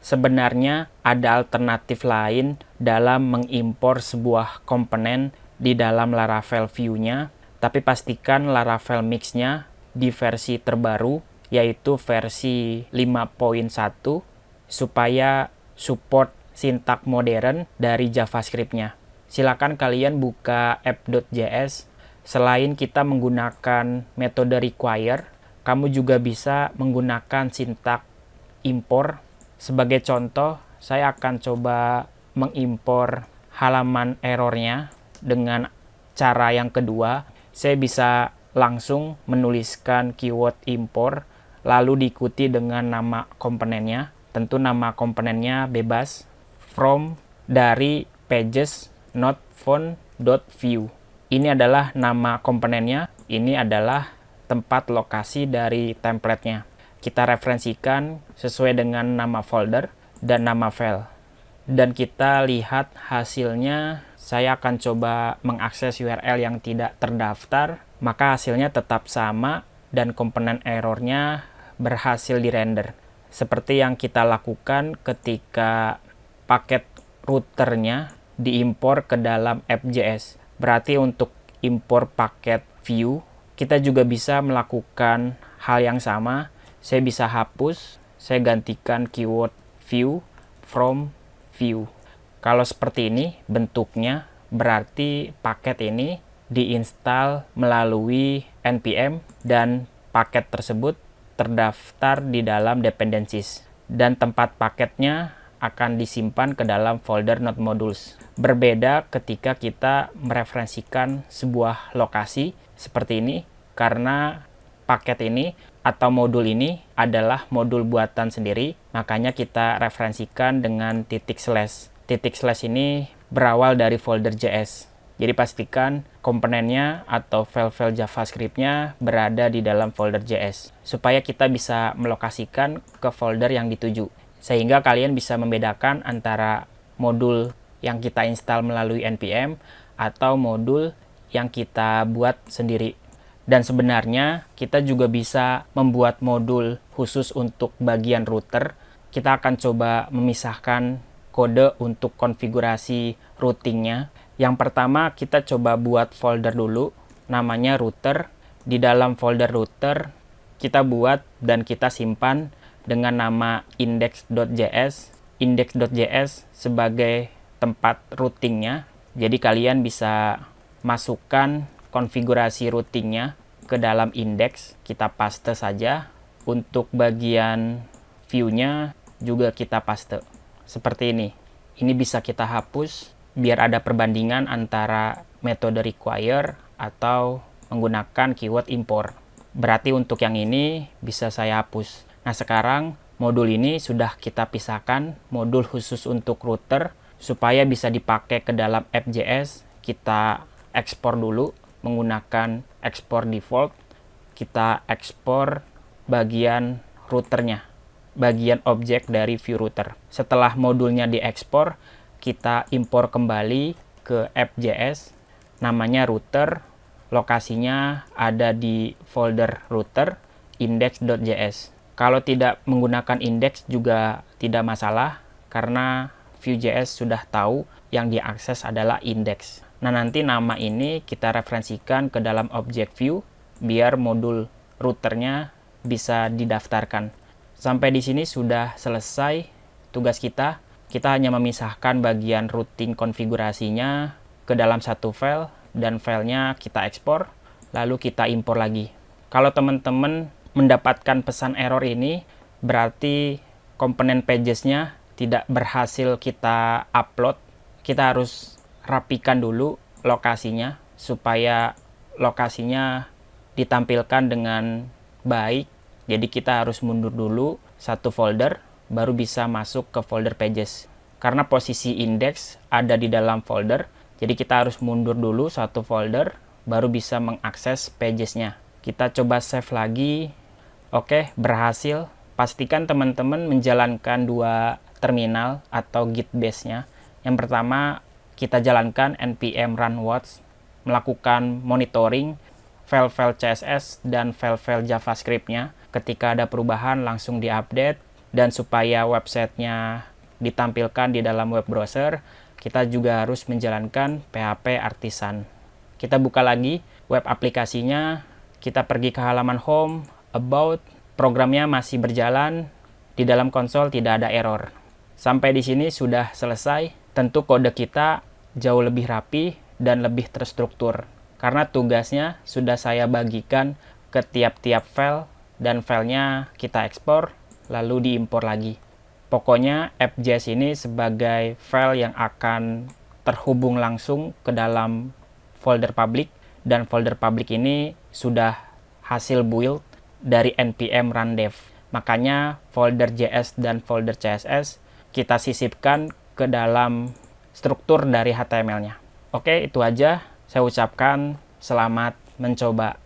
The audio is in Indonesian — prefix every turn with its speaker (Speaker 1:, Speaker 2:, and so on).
Speaker 1: Sebenarnya ada alternatif lain dalam mengimpor sebuah komponen di dalam Laravel View-nya, tapi pastikan Laravel Mix-nya di versi terbaru, yaitu versi 5.1, supaya support sintak modern dari JavaScript-nya. Silakan kalian buka app.js. Selain kita menggunakan metode require, kamu juga bisa menggunakan sintak impor. Sebagai contoh, saya akan coba mengimpor halaman errornya dengan cara yang kedua. Saya bisa langsung menuliskan keyword impor, lalu diikuti dengan nama komponennya. Tentu nama komponennya bebas, from dari pages not found.view. Ini adalah nama komponennya, ini adalah tempat lokasi dari template-nya. Kita referensikan sesuai dengan nama folder dan nama file. Dan kita lihat hasilnya. Saya akan coba mengakses URL yang tidak terdaftar, maka hasilnya tetap sama dan komponen errornya berhasil dirender. Seperti yang kita lakukan ketika paket routernya diimpor ke dalam app.js. Berarti untuk impor paket view, kita juga bisa melakukan hal yang sama. Saya bisa hapus, saya gantikan keyword view from view. Kalau seperti ini bentuknya, berarti paket ini diinstal melalui npm dan paket tersebut terdaftar di dalam dependencies. Dan tempat paketnya akan disimpan ke dalam folder node modules. Berbeda ketika kita mereferensikan sebuah lokasi seperti ini, karena paket ini atau modul ini adalah modul buatan sendiri, makanya kita referensikan dengan titik slash. Titik slash ini berawal dari folder JS. Jadi pastikan komponennya atau file-file JavaScript-nya berada di dalam folder JS, supaya kita bisa melokasikan ke folder yang dituju. Sehingga kalian bisa membedakan antara modul yang kita install melalui npm atau modul yang kita buat sendiri. Dan sebenarnya kita juga bisa membuat modul khusus untuk bagian router. Kita akan coba memisahkan kode untuk konfigurasi routingnya. Yang pertama kita coba buat folder dulu, namanya router. Di dalam folder router kita buat dan kita simpan dengan nama index.js. Index.js sebagai tempat routingnya. Jadi kalian bisa masukkan konfigurasi routingnya ke dalam index, kita paste saja. Untuk bagian view-nya juga kita paste seperti ini. Ini bisa kita hapus biar ada perbandingan antara metode require atau menggunakan keyword import. Berarti untuk yang ini bisa saya hapus. Nah, sekarang modul ini sudah kita pisahkan, modul khusus untuk router supaya bisa dipakai ke dalam app.js. Kita ekspor dulu menggunakan export default. Kita ekspor bagian routernya, bagian objek dari view router. Setelah modulnya diekspor, kita impor kembali ke app.js, namanya router, lokasinya ada di folder router index.js. Kalau tidak menggunakan index juga tidak masalah, karena Vue.js sudah tahu yang diakses adalah index. Nah, nanti nama ini kita referensikan ke dalam objek view biar modul routernya bisa didaftarkan. Sampai di sini sudah selesai tugas kita. Kita hanya memisahkan bagian routing konfigurasinya ke dalam satu file dan filenya kita ekspor, lalu kita impor lagi. Kalau teman-teman mendapatkan pesan error ini, berarti komponen pages-nya tidak berhasil kita upload. Kita harus rapikan dulu lokasinya supaya lokasinya ditampilkan dengan baik. Jadi kita harus mundur dulu satu folder baru bisa masuk ke folder pages. Karena posisi index ada di dalam folder, jadi kita harus mundur dulu satu folder baru bisa mengakses pages-nya. Kita coba save lagi. Oke, berhasil. Pastikan teman-teman menjalankan dua terminal atau git base-nya. Yang pertama, kita jalankan npm run watch, melakukan monitoring file-file CSS dan file-file JavaScript-nya. Ketika ada perubahan langsung diupdate. Dan supaya websitenya ditampilkan di dalam web browser, kita juga harus menjalankan PHP Artisan. Kita buka lagi web aplikasinya, kita pergi ke halaman home, about, programnya masih berjalan, di dalam konsol tidak ada error. Sampai di sini sudah selesai. Tentu kode kita jauh lebih rapi dan lebih terstruktur, karena tugasnya sudah saya bagikan ke tiap-tiap file, dan filenya kita ekspor, lalu diimpor lagi. Pokoknya app.js ini sebagai file yang akan terhubung langsung ke dalam folder public, dan folder public ini sudah hasil build dari npm run dev. Makanya folder JS dan folder CSS kita sisipkan ke dalam struktur dari HTML-nya. Oke, itu aja. Saya ucapkan selamat mencoba.